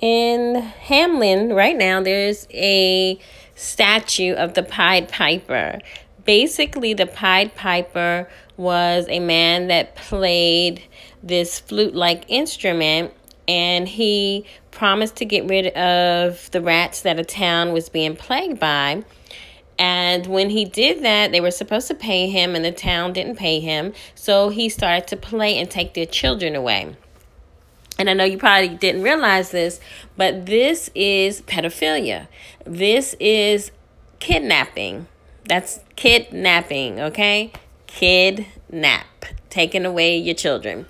In Hamlin, right now, there's a statue of the Pied Piper. Basically, the Pied Piper was a man that played this flute-like instrument, and he promised to get rid of the rats that a town was being plagued by. And when he did that, they were supposed to pay him, and the town didn't pay him. So he started to play and take their children away. And I know you probably didn't realize this, but this is pedophilia. This is kidnapping. That's kidnapping, okay? Kidnap. Taking away your children.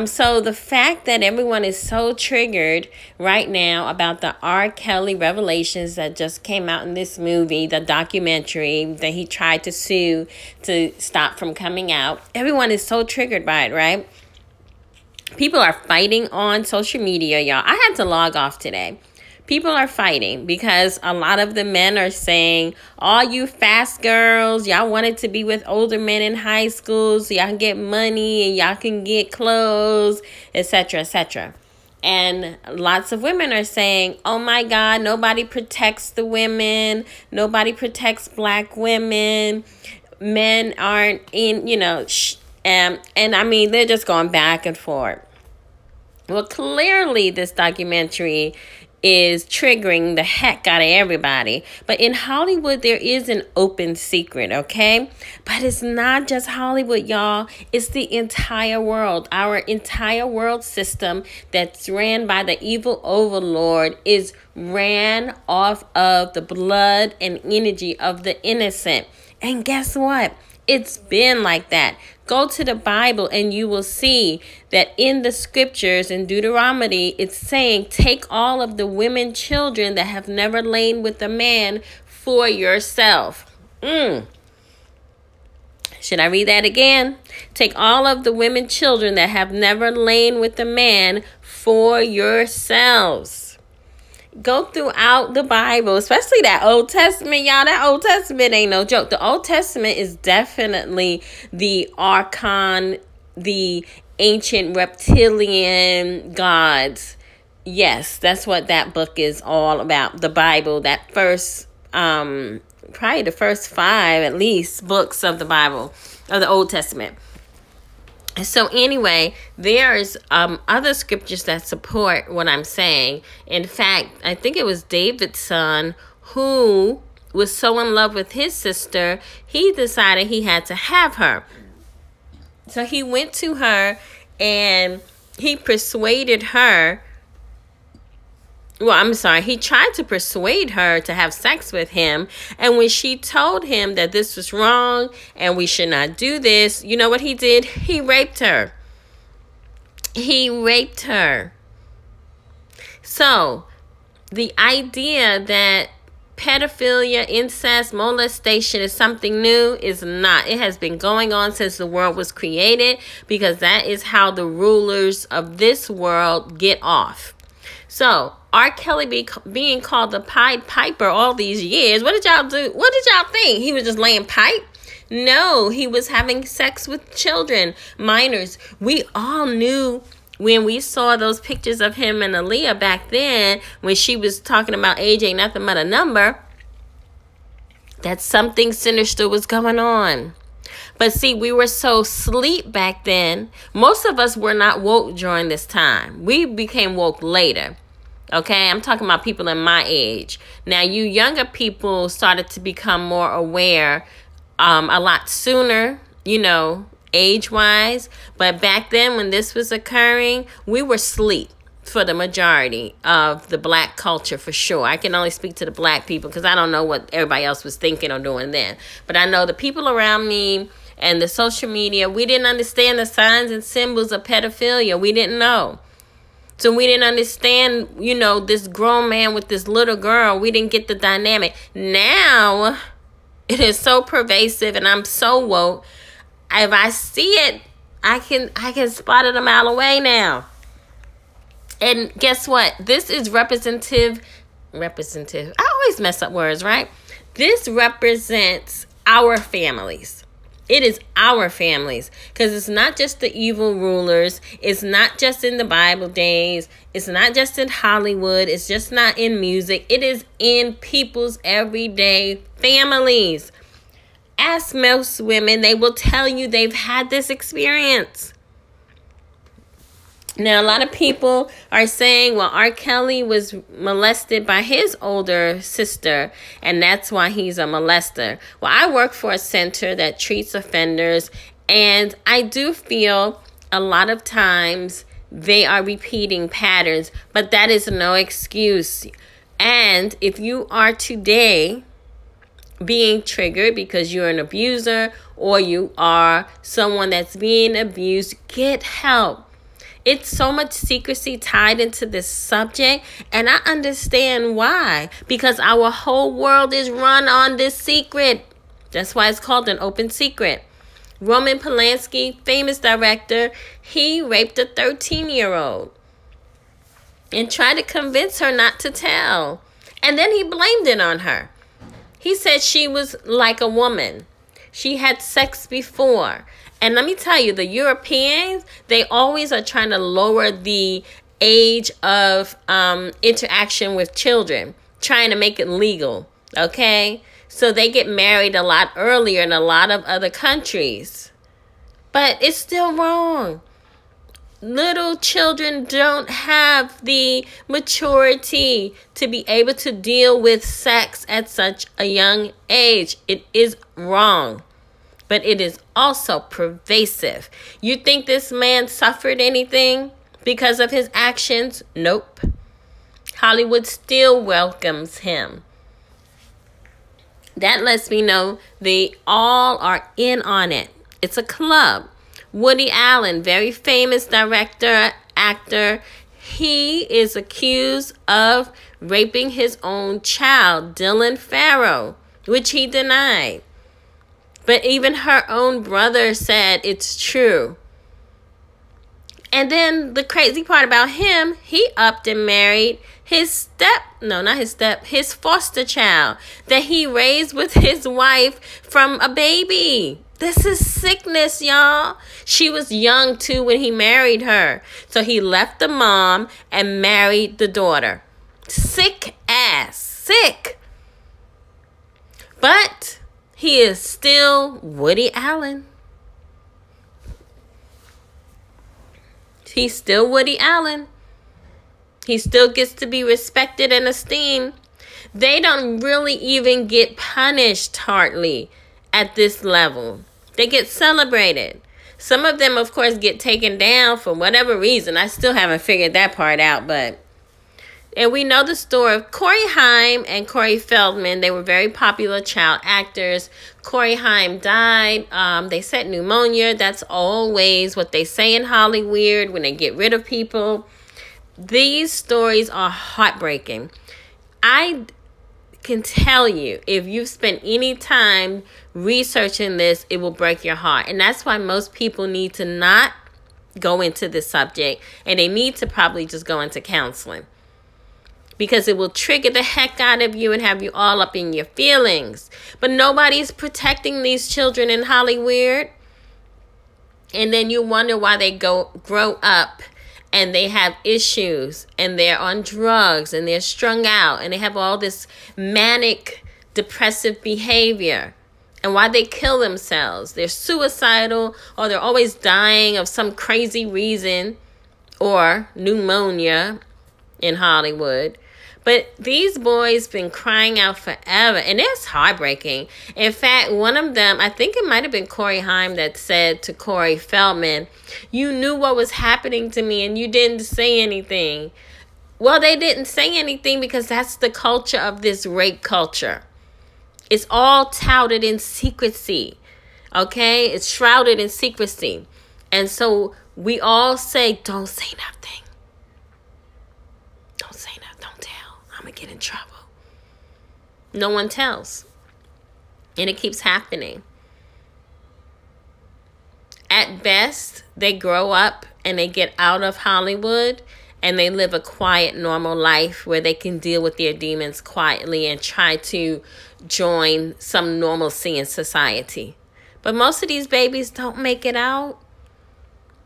So the fact that everyone is so triggered right now about the R Kelley revelations that just came out in this movie, the documentary that he tried to sue to stop from coming out. Everyone is so triggered by it, right? People are fighting on social media, y'all. I had to log off today. People are fighting because a lot of the men are saying, all you fast girls, y'all wanted to be with older men in high school so y'all can get money and y'all can get clothes, etc., etc. And lots of women are saying, oh my God, nobody protects the women. Nobody protects black women. Men aren't in, and I mean, they're just going back and forth. Well, clearly this documentary is triggering the heck out of everybody. But in Hollywood, there is an open secret, okay? But it's not just Hollywood, y'all. It's the entire world. Our entire world system that's ran by the evil overlord is ran off of the blood and energy of the innocent. And guess what? It's been like that. Go to the Bible and you will see that in the scriptures in Deuteronomy, it's saying, take all of the women children that have never lain with a man for yourself. Should I read that again? Take all of the women children that have never lain with a man for yourselves. Go throughout the Bible, especially that Old Testament, y'all. That Old Testament ain't no joke. The Old Testament is definitely the archon, the ancient reptilian gods. Yes, that's what that book is all about. The Bible, that first, probably the first 5 at least books of the Bible, of the Old Testament. So anyway, there's other scriptures that support what I'm saying. In fact, I think it was David's son who was so in love with his sister, he decided he had to have her. So he went to her and he persuaded her. Well, I'm sorry. He tried to persuade her to have sex with him. And when she told him that this was wrong and we should not do this, you know what he did? He raped her. He raped her. So the idea that pedophilia, incest, molestation is something new is not. It has been going on since the world was created, because that is how the rulers of this world get off. So R Kelley being called the Pied Piper all these years, what did y'all do? What did y'all think? He was just laying pipe? No, he was having sex with children, minors. We all knew when we saw those pictures of him and Aaliyah back then, when she was talking about age ain't nothing but a number, that something sinister was going on. But see, we were so asleep back then. Most of us were not woke during this time. We became woke later. Okay, I'm talking about people in my age. Now, you younger people started to become more aware a lot sooner, age-wise. But back then, when this was occurring, we were asleep for the majority of the black culture, for sure. I can only speak to the black people because I don't know what everybody else was thinking or doing then. But I know the people around me and the social media, we didn't understand the signs and symbols of pedophilia. We didn't know. So we didn't understand, this grown man with this little girl. We didn't get the dynamic. Now, it is so pervasive and I'm so woke. If I see it, I can spot it a mile away now. And guess what? This is representative. I always mess up words, right? This represents our families. It is our families, because it's not just the evil rulers. It's not just in the Bible days. It's not just in Hollywood. It's just not in music. It is in people's everyday families. Ask most women, they will tell you they've had this experience. Now, a lot of people are saying, well, R. Kelley was molested by his older sister, and that's why he's a molester. Well, I work for a center that treats offenders, and I do feel a lot of times they are repeating patterns, but that is no excuse. And if you are today being triggered because you're an abuser or you are someone that's being abused, get help. It's so much secrecy tied into this subject, and I understand why. Because our whole world is run on this secret. That's why it's called an open secret. Roman Polanski, famous director, he raped a 13-year-old and tried to convince her not to tell. And then he blamed it on her. He said she was like a woman. She had sex before. And let me tell you, the Europeans, they always are trying to lower the age of interaction with children, trying to make it legal, okay? So they get married a lot earlier in a lot of other countries. But it's still wrong. Little children don't have the maturity to be able to deal with sex at such a young age. It is wrong. But it is also pervasive. You think this man suffered anything because of his actions? Nope. Hollywood still welcomes him. That lets me know they all are in on it. It's a club. Woody Allen, very famous director, actor, he is accused of raping his own child, Dylan Farrow, which he denied. But even her own brother said it's true. And then the crazy part about him, he upped and married his foster child that he raised with his wife from a baby. This is sickness, y'all. She was young too when he married her. So he left the mom and married the daughter. Sick ass. Sick. But he is still Woody Allen. He's still Woody Allen. He still gets to be respected and esteemed. They don't really even get punished hardly at this level. They get celebrated. Some of them, of course, get taken down for whatever reason. I still haven't figured that part out, and we know the story of Corey Haim and Corey Feldman. They were very popular child actors. Corey Haim died. They said pneumonia. That's always what they say in Hollywood when they get rid of people. These stories are heartbreaking. I can tell you, if you've spent any time researching this, it will break your heart. And that's why most people need to not go into this subject, and they need to probably just go into counseling. Because it will trigger the heck out of you and have you all up in your feelings. But nobody's protecting these children in Hollywood. And then you wonder why they grow up and they have issues and they're on drugs and they're strung out and they have all this manic, depressive behavior. And why they kill themselves. They're suicidal, or they're always dying of some crazy reason, or pneumonia in Hollywood. But these boys been crying out forever, and it's heartbreaking. In fact, one of them, I think it might have been Corey Haim, that said to Corey Feldman, "You knew what was happening to me and you didn't say anything." Well, they didn't say anything because that's the culture of this rape culture. It's all touted in secrecy, okay? It's shrouded in secrecy. And so we all say, don't say nothing. Don't say nothing. Don't tell. I'm going to get in trouble. No one tells. And it keeps happening. At best, they grow up and they get out of Hollywood and they live a quiet, normal life where they can deal with their demons quietly and try to join some normalcy in society. But most of these babies don't make it out.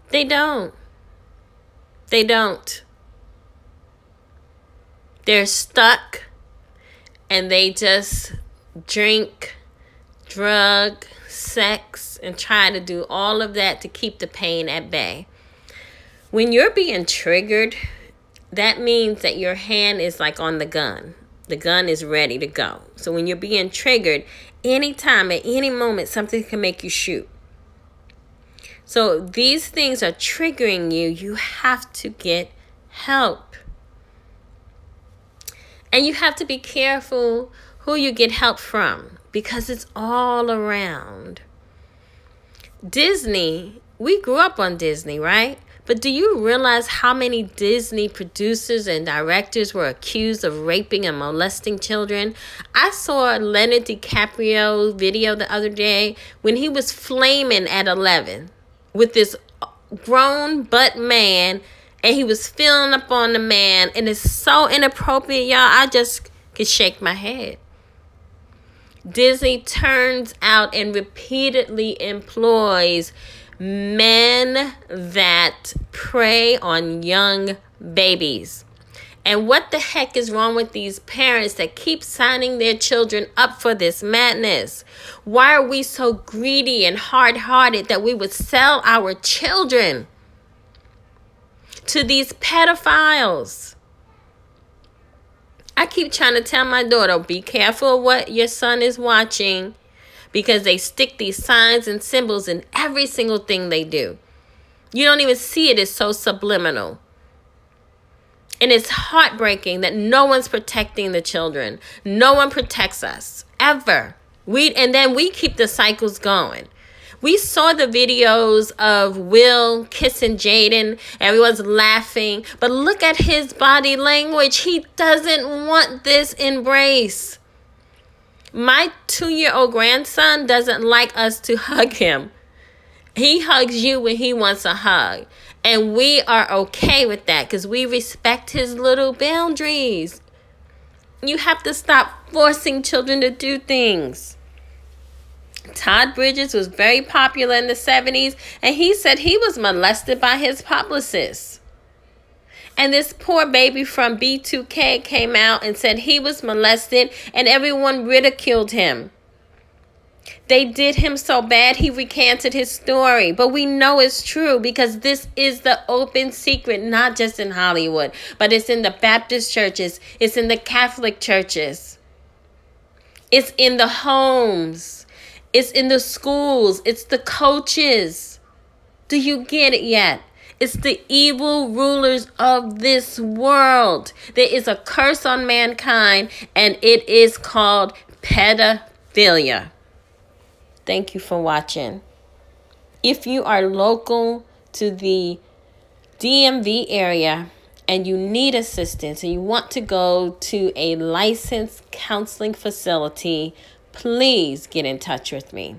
They don't. They don't. They're stuck and they just drink, drug, sex, and try to do all of that to keep the pain at bay. When you're being triggered, that means that your hand is like on the gun. The gun is ready to go. So when you're being triggered, anytime, at any moment, something can make you shoot. So these things are triggering you. You have to get help. And you have to be careful who you get help from, because it's all around. Disney, we grew up on Disney, right? But do you realize how many Disney producers and directors were accused of raping and molesting children? I saw Leonardo DiCaprio video the other day when he was flaming at 11 with this grown butt man, and he was filling up on the man, and it's so inappropriate, y'all. I just could shake my head. Disney turns out and repeatedly employs men that prey on young babies. And what the heck is wrong with these parents that keep signing their children up for this madness? Why are we so greedy and hard-hearted that we would sell our children to these pedophiles? I keep trying to tell my daughter, be careful of what your son is watching, because they stick these signs and symbols in every single thing they do. You don't even see it. It's so subliminal. And it's heartbreaking that no one's protecting the children. No one protects us, ever. And then we keep the cycles going. We saw the videos of Will kissing Jaden. Everyone's laughing. But look at his body language. He doesn't want this embrace. My 2-year-old grandson doesn't like us to hug him. He hugs you when he wants a hug. And we are okay with that because we respect his little boundaries. You have to stop forcing children to do things. Todd Bridges was very popular in the 70s, and he said he was molested by his publicist. And this poor baby from B2K came out and said he was molested, and everyone ridiculed him. They did him so bad, he recanted his story. But we know it's true because this is the open secret, not just in Hollywood, but it's in the Baptist churches. It's in the Catholic churches. It's in the homes. It's in the schools. It's the coaches. Do you get it yet? It's the evil rulers of this world. There is a curse on mankind, and it is called pedophilia. Thank you for watching. If you are local to the DMV area and you need assistance and you want to go to a licensed counseling facility, please get in touch with me.